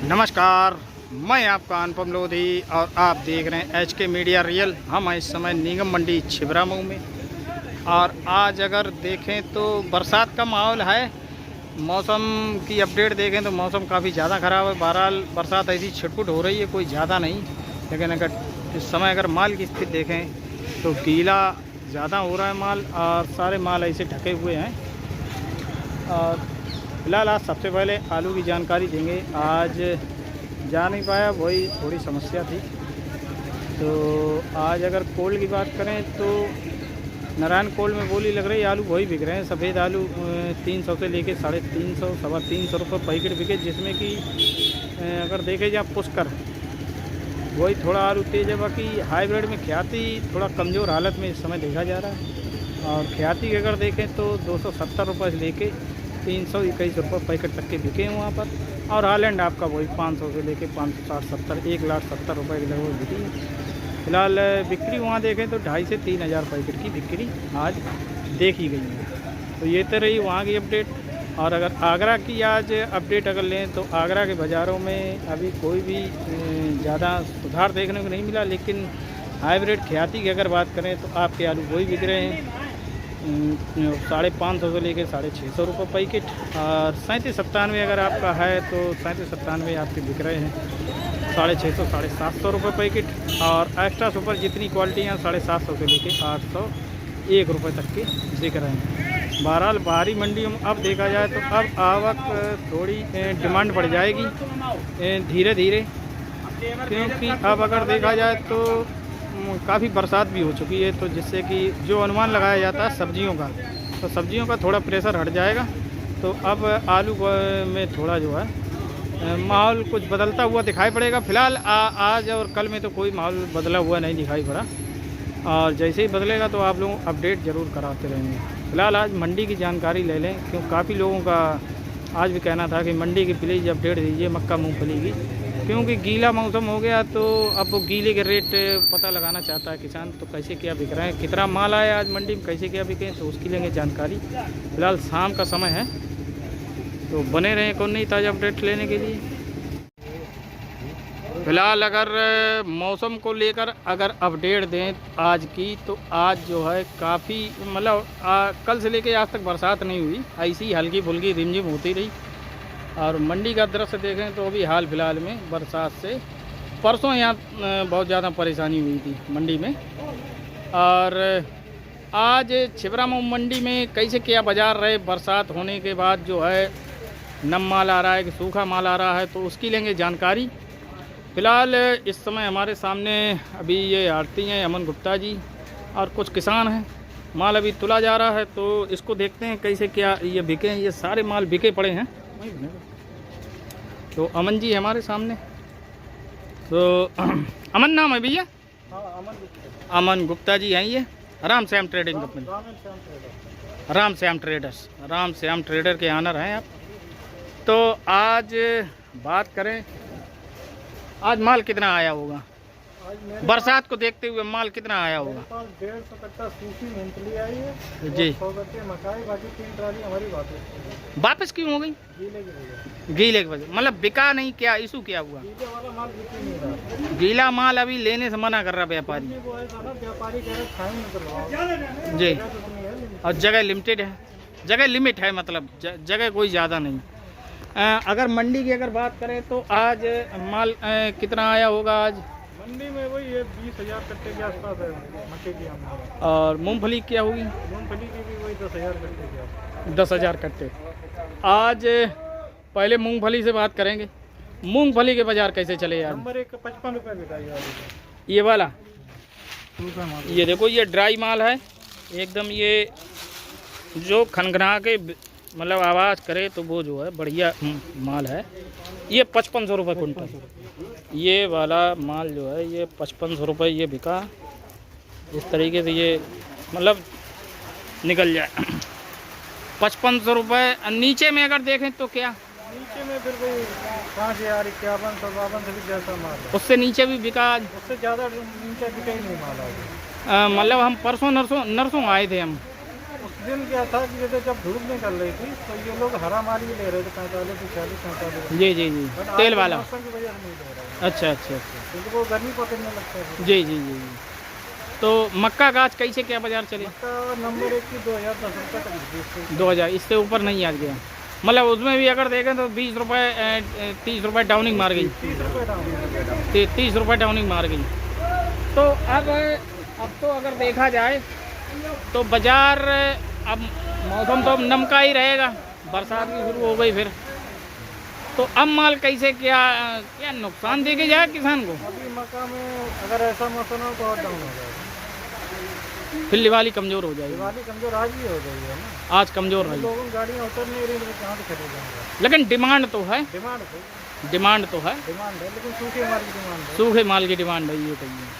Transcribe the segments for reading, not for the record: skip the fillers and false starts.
नमस्कार, मैं आपका अनुपम लोधी और आप देख रहे हैं HK मीडिया रियल। हम इस समय निगम मंडी छिबरामऊ में और आज अगर देखें तो बरसात का माहौल है। मौसम की अपडेट देखें तो मौसम काफ़ी ज़्यादा ख़राब है। बहरहाल बरसात ऐसी छिटपुट हो रही है, कोई ज़्यादा नहीं। लेकिन अगर इस समय अगर माल की स्थिति देखें तो गीला ज़्यादा हो रहा है माल और सारे माल ऐसे ढके हुए हैं। और फिलहाल आज सबसे पहले आलू की जानकारी देंगे। आज जा नहीं पाया, वही थोड़ी समस्या थी। तो आज अगर कोल्ड की बात करें तो नारायण कोल्ड में बोली लग रही है, आलू वही बिक रहे हैं। सफ़ेद आलू 300 से लेके 350, 325 रुपये पैकेट बिके, जिसमें कि अगर देखे जाए पुष्कर वही थोड़ा आलू तेज़ है। बाकी हाइब्रिड में ख्याति थोड़ा कमज़ोर हालत में इस समय देखा जा रहा है। और ख्याति की अगर देखें तो 270 रुपये से लेके 321 रुपये पैकेट तक के बिके हैं वहाँ पर। और हालैंड आपका वही 500 से लेके 560, 70, 1,70,000 रुपये के लगभग बिकी है। फिलहाल बिक्री वहाँ देखें तो 2,500 से 3,000 पैकेट की बिक्री आज देखी गई है। तो ये तो रही वहाँ की अपडेट। और अगर आगरा की आज अपडेट अगर लें तो आगरा के बाज़ारों में अभी कोई भी ज़्यादा सुधार देखने को नहीं मिला। लेकिन हाइब्रिड ख्याति की अगर बात करें तो आपके आलू वही बिक रहे हैं 550 से लेके 650 रुपये पैकेट। और 3797 अगर आपका है तो 3797 आपके बिक रहे हैं 650, 750 रुपये पैकेट। और एक्स्ट्रा सुपर जितनी क्वालिटी हैं 750 से लेके 801 रुपये तक के बिक रहे हैं। बहरहाल बाहरी मंडियों में अब देखा जाए तो अब आवक थोड़ी डिमांड बढ़ जाएगी धीरे धीरे, क्योंकि अब अगर देखा जाए तो काफ़ी बरसात भी हो चुकी है। तो जिससे कि जो अनुमान लगाया जाता है सब्जियों का, तो सब्जियों का थोड़ा प्रेशर हट जाएगा। तो अब आलू में थोड़ा जो है माहौल कुछ बदलता हुआ दिखाई पड़ेगा। फिलहाल आज और कल में तो कोई माहौल बदला हुआ नहीं दिखाई पड़ा। और जैसे ही बदलेगा तो आप लोग अपडेट ज़रूर कराते रहेंगे। फिलहाल आज मंडी की जानकारी ले लें, क्यों काफ़ी लोगों का आज भी कहना था कि मंडी की प्लीज़ अपडेट दीजिए मक्का मूँगफली की, क्योंकि गीला मौसम हो गया। तो अब वो गीले के रेट पता लगाना चाहता है किसान, तो कैसे क्या बिक रहे हैं, कितना माल आया आज मंडी में, कैसे क्या बिके, तो उसकी लेंगे जानकारी। फिलहाल शाम का समय है, तो बने रहें कौन नहीं ताज़ा अपडेट लेने के लिए। फिलहाल अगर मौसम को लेकर अगर अपडेट दें आज की, तो आज जो है काफ़ी मतलब कल से लेके आज तक बरसात नहीं हुई, ऐसी हल्की फुल्की रिमझिम होती रही। और मंडी का दृश्य देखें तो अभी हाल फिलहाल में बरसात से परसों यहाँ बहुत ज़्यादा परेशानी हुई थी मंडी में। और आज छिबरामऊ मंडी में कैसे क्या बाज़ार रहे, बरसात होने के बाद जो है नम माल आ रहा है कि सूखा माल आ रहा है, तो उसकी लेंगे जानकारी। फ़िलहाल इस समय हमारे सामने अभी ये आड़ती हैं अमन गुप्ता जी और कुछ किसान हैं। माल अभी तुला जा रहा है, तो इसको देखते हैं कैसे क्या ये बिके हैं। ये सारे माल बिके पड़े हैं। तो अमन जी हमारे सामने, तो अमन नाम है भैया? अमन गुप्ता जी हैं ये Ram Shyam trading company, Ram Shyam traders, Ram Shyam trader के ऑनर हैं आप। तो आज बात करें, आज माल कितना आया होगा बरसात को देखते हुए, माल कितना आया होगा? 150 कट्टा सूखी मूंगफली आई है जी। 100 कट्टे मकाई, बाकी 3 ट्राली हमारी वापस क्यों हो गई? गीले की वजह, मतलब बिका नहीं, क्या इशू क्या हुआ? गीले वाला माल बिक नहीं रहा। गीला माल अभी लेने से मना कर रहा व्यापारी। वो है ना, व्यापारी कह रहे खाएं निकलवाओ जी। और जगह लिमिटेड है, जगह लिमिट है, मतलब जगह कोई ज़्यादा नहीं। अगर मंडी की अगर बात करें तो आज माल कितना आया होगा आज मंडी में? वही है 20,000 कट्टे के आसपास है मक्के की आमदनी। और मूंगफली क्या होगी? मूंगफली की भी वही 10,000 कट्टे के आसपास। 10,000 कट्टे। आज पहले मूंगफली से बात करेंगे। मूंगफली के बाज़ार कैसे चले यार? नंबर 1 55 रुपये बिकाई ये वाला, सूखा माल। ये देखो, ये ड्राई माल है एकदम। ये जो खनखना के मतलब आवाज़ करे तो वो जो है बढ़िया माल है। ये 5500 रुपये कुंटल। ये वाला माल जो है ये 5500 रुपये ये बिका। इस तरीके से ये मतलब निकल जाए 5500 रुपये। नीचे में अगर देखें तो क्या? नीचे में फिर वही 5,000, 51, 57 से भी जैसा माल है। उससे नीचे भी बिका आज? उससे ज़्यादा नीचे बिका ही नहीं माल आज। मतलब हम परसों नरसों आए थे हम। उस दिन क्या था कि जैसे जब धूप निकल रही थी तो ये लोग हरा माल ही ले रहे थे 45 से 40 45। जी जी जी, बट आज तेल वाला। मौसम की वजह से नहीं ले रहे हैं, अच्छा अच्छा अच्छा। क्योंकि वो गर्मी पकड़ने लगता है। जी जी जी जी। तो मक्का गाछ कैसे क्या बाजार चले? मक्का नंबर 1 की 2010 रुपये तक बिकी। 2000, इससे ऊपर नहीं आज गया। मतलब उसमें भी अगर देखें तो 20 रुपये 30 रुपये डाउनिंग मार गई। 30 रुपये डाउन। 30 रुपये डाउनिंग मार गई। तो अब तो अगर देखा जाए तो बाजार अब मौसम तो अब नमका ही रहेगा, बरसात भी शुरू हो गई फिर। तो अब माल कैसे क्या क्या नुकसान देके जाए किसान को? अभी मक्का में अगर ऐसा मौसम हो तो और डाउन हो जाएगा, फिर दिवाली कमज़ोर हो जाएगी। दिवाली कमजोर आज ही हो गई है ना। आज कमज़ोर रही, लोगों की गाड़ियाँ उतर नहीं रही, तो कहाँ से खरीदेंगे। लेकिन डिमांड तो है, डिमांड डिमांड तो है, लेकिन सूखे माल की डिमांड है। सूखे माल की डिमांड है, ये कहिए।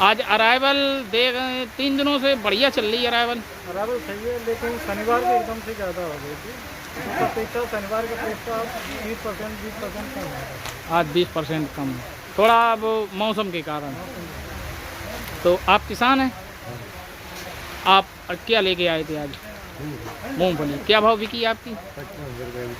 आज अराइवल देख 3 दिनों से बढ़िया चल रही है अराइवल। अराइवल सही है, लेकिन शनिवार को एकदम से ज़्यादा हो गई थी। उसका अपेक्षा शनिवार का पैसा 30% 20% कम है। आज 20% कम है, थोड़ा अब मौसम के कारण। तो आप किसान हैं, आप क्या लेके आए थे आज? मूंगफली क्या भाव बिकी आपकी?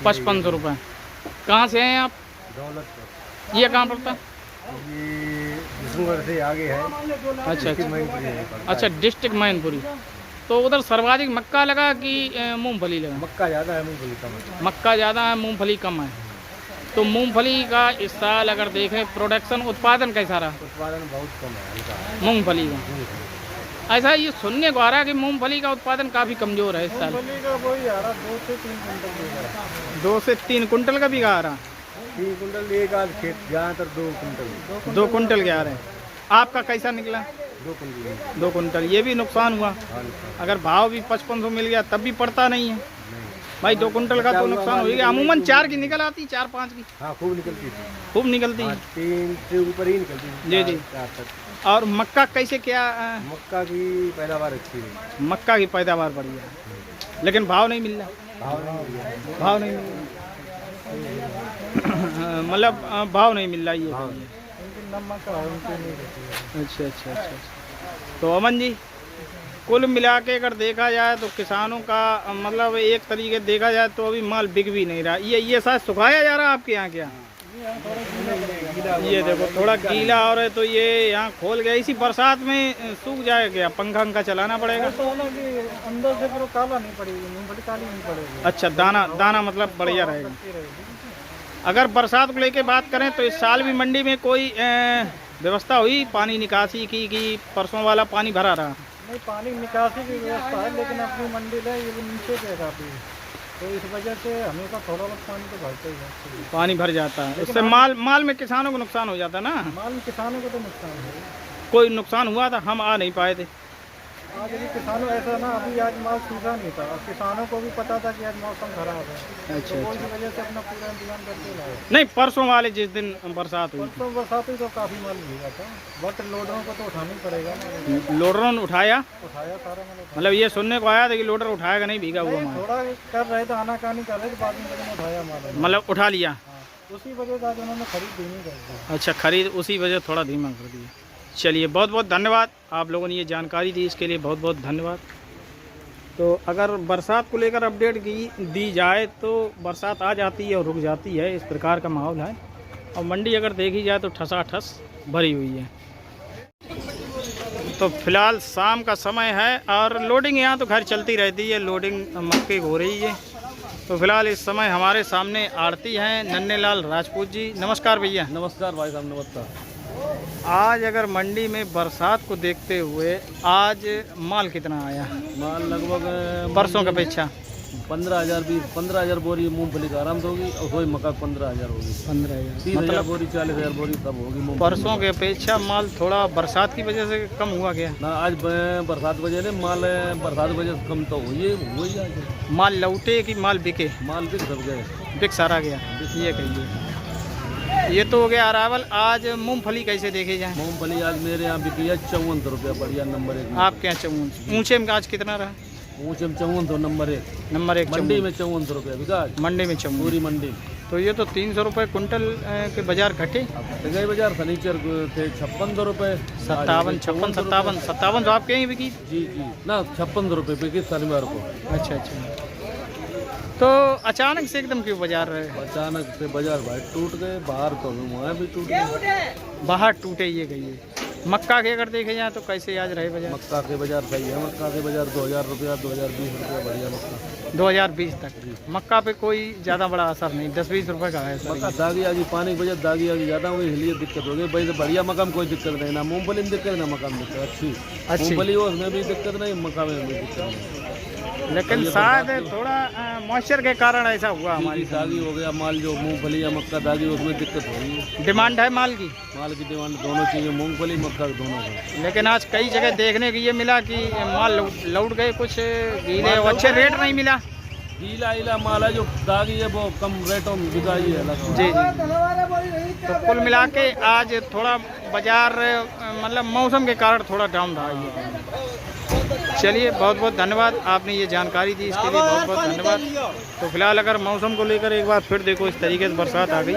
5500 रुपये। कहाँ से हैं आप? दौलत ये कहाँ पड़ता है? ये विष्णुगढ़ से आगे है। अच्छा अच्छा, डिस्ट्रिक्ट मैनपुरी। तो उधर सर्वाधिक मक्का लगा कि मूंगफली लगा? मक्का ज़्यादा है, मूंगफली कम है। मक्का ज़्यादा है, मूंगफली कम है। तो मूंगफली का इस साल अगर देखें प्रोडक्शन उत्पादन कैसा रहा? उत्पादन बहुत कम है, हल्का है। मूंगफली का ऐसा ये सुनने को आ रहा है कि मूंगफली का उत्पादन काफ़ी कमज़ोर है इस साल। मूंगफली का वही आ रहा 2 से 3 कुंटल बिका। 2 से 3 कुंटल का भी आ रहा? 3 कुंटल एक आध खेत, ज़्यादातर 2 कुंटल। 2 कुंटल के आ रहे हैं। आपका कैसा निकला? 2 कुंटल। 2 कुंटल। ये भी नुकसान हुआ। अगर भाव भी 5500 मिल गया तब भी पड़ता नहीं है भाई। 2 कुंटल का तो नुकसान हो गया। अमूमन 4 की निकल आती, 4-5 की। हाँ, खूब निकलती थी, खूब निकलती। 3 से ऊपर ही निकलती थी। जी जी। 4 तक। और मक्का कैसे क्या? मक्का की पैदावार अच्छी है। मक्का की पैदावार बढ़िया है, लेकिन भाव नहीं मिल रहा। भाव नहीं मिल रहा मतलब भाव नहीं मिल रहा ये। अच्छा अच्छा अच्छा। तो अमन जी, कुल मिला के अगर देखा जाए तो किसानों का मतलब एक तरीके देखा जाए तो अभी माल बिक भी नहीं रहा। ये शायद सुखाया जा रहा है आपके यहाँ क्या? ये देखो थोड़ा गीला हो रहा है, तो ये यहाँ खोल गया। इसी बरसात में सूख जाएगा, पंखा चलाना पड़ेगा। तो अंदर से फिर काला नहीं पड़ेगी, मूंगफली काली नहीं पड़ेगी। अच्छा, दाना मतलब बढ़िया रहेगा। अगर बरसात को लेके बात करें तो इस साल भी मंडी में कोई व्यवस्था हुई पानी निकासी की कि परसों वाला पानी भरा रहा? नहीं, पानी निकासी की व्यवस्था है, लेकिन अपनी मंडी है ये भी नीचे पे काफ़ी, तो इस वजह से हमेशा थोड़ा बहुत पानी तो भरता ही है। पानी भर जाता है, उससे माल में किसानों को नुकसान हो जाता है ना? माल में किसानों को तो नुकसान है। कोई नुकसान हुआ था, हम आ नहीं पाए थे आज भी किसानों ऐसा ना, अभी आज माल सूखा नहीं था, किसानों को भी पता था कि आज मौसम खराब है। अच्छा, तो वो इस वजह से अपना पूरा इंतजाम करके लाए। नहीं, परसों वाले जिस दिन बरसात हुई, परसों बरसात हुई तो काफ़ी माल भीगा था, बट लोडरों को तो उठाना ही पड़ेगा ना। लोडरों ने उठाया सारा मतलब ये सुनने को आया था कि लोडर उठाएगा नहीं भीगा हुआ माल? थोड़ा कर रहे थे, आनाकानी कर रहे थे, बाद में लेकिन उठाया माल, मतलब उठा लिया। उसी वजह से आज उन्होंने खरीद धीमी कर दी। अच्छा, खरीद उसी वजह थोड़ा धीमा कर दिया। चलिए, बहुत बहुत धन्यवाद, आप लोगों ने ये जानकारी दी, इसके लिए बहुत बहुत धन्यवाद। तो अगर बरसात को लेकर अपडेट दी जाए तो बरसात आ जाती है और रुक जाती है, इस प्रकार का माहौल है। और मंडी अगर देखी जाए तो ठसाठस भरी हुई है। तो फिलहाल शाम का समय है और लोडिंग यहाँ तो खैर चलती रहती है, लोडिंग मक्के हो रही है। तो फिलहाल इस समय हमारे सामने आड़ती हैं नन्हेलाल राजपूत जी। नमस्कार भैया। नमस्कार भाई साहब, नमस्कार। आज अगर मंडी में बरसात को देखते हुए आज माल कितना आया? माल लगभग परसों की अपेक्षा 15,000 बोरी मूंगफली का आराम से होगी, और वही मक्का 15,000 होगी। 15,000 30,000 बोरी 40,000 बोरी तब होगी। परसों की अपेक्षा माल थोड़ा बरसात की वजह से कम हुआ गया ना, आज बरसात वजह से माल बरसात वजह से कम तो हुई आज। माल लौटे कि माल बिके? माल बिक सब गए, बिक सारा गया, ये कहिए। ये तो हो गया अरावल। आज मूंगफली कैसे देखे जाए? मूंगफली आज मेरे यहाँ बिकी है 54 रुपया, बढ़िया नंबर 1। आपके यहाँ 54? ऊँचे में आज कितना रहा? ऊँचे में 54 नंबर 1। नंबर 1 मंडी में 54 रुपया बिका, मंडी में 54 पूरी मंडी। तो ये तो 300 रुपये कुंटल के बाजार घटे। अब गए बाजार फर्नीचर थे 56 रुपये, 57, 56, 57, 57 तो आपके यहीं बिकी। जी जी ना 56 रुपये पे की शनिवार को। अच्छा अच्छा। तो अचानक से एकदम क्यों बाजार अचानक से बाजार भाई टूट गए, बाहर तो वहाँ भी टूट गए, बाहर टूटे ये गई। मक्का के अगर देखे जाए तो कैसे आज रहे बाजार? मक्का के बाजार सही है, मक्का के बाजार 2000 रुपया 2020 रुपया बढ़िया मक्का 2020 तक मक्का पे कोई ज़्यादा बड़ा असर नहीं, 10-20 रुपये का है मक्का। सर। दागी आगी पानी की वजह दागी आगी ज़्यादा हुई इसलिए दिक्कत हो गई भाई। तो बढ़िया मक्का में कोई दिक्कत नहीं, ना मूंगफली में दिक्कत ना मक्का में दिक्कत, अच्छी मूंगफली हो उसमें भी दिक्कत नहीं, मक्का में भी दिक्कत नहीं। लेकिन शायद थोड़ा मॉइस्चर के कारण ऐसा हुआ हमारी। दागी हो गया माल, जो मूंगफली या मक्का दागी उसमें दिक्कत हो रही है। डिमांड है माल की, माल की डिमांड दोनों चीज़ें, मूंगफली मक्का दोनों को। लेकिन आज कई जगह देखने को ये मिला कि माल लौट गए, कुछ गीले और अच्छे रेट नहीं मिला। गीला इला माल है जो दागी है वो कम रेटों में बिकाई है। जी जी। तो कुल मिला के आज थोड़ा बाजार मतलब मौसम के कारण थोड़ा डाउन रहा है। चलिए बहुत बहुत धन्यवाद, आपने ये जानकारी दी इसके लिए बहुत बहुत धन्यवाद। तो फिलहाल अगर मौसम को लेकर एक बार फिर देखो, इस तरीके से बरसात आ गई।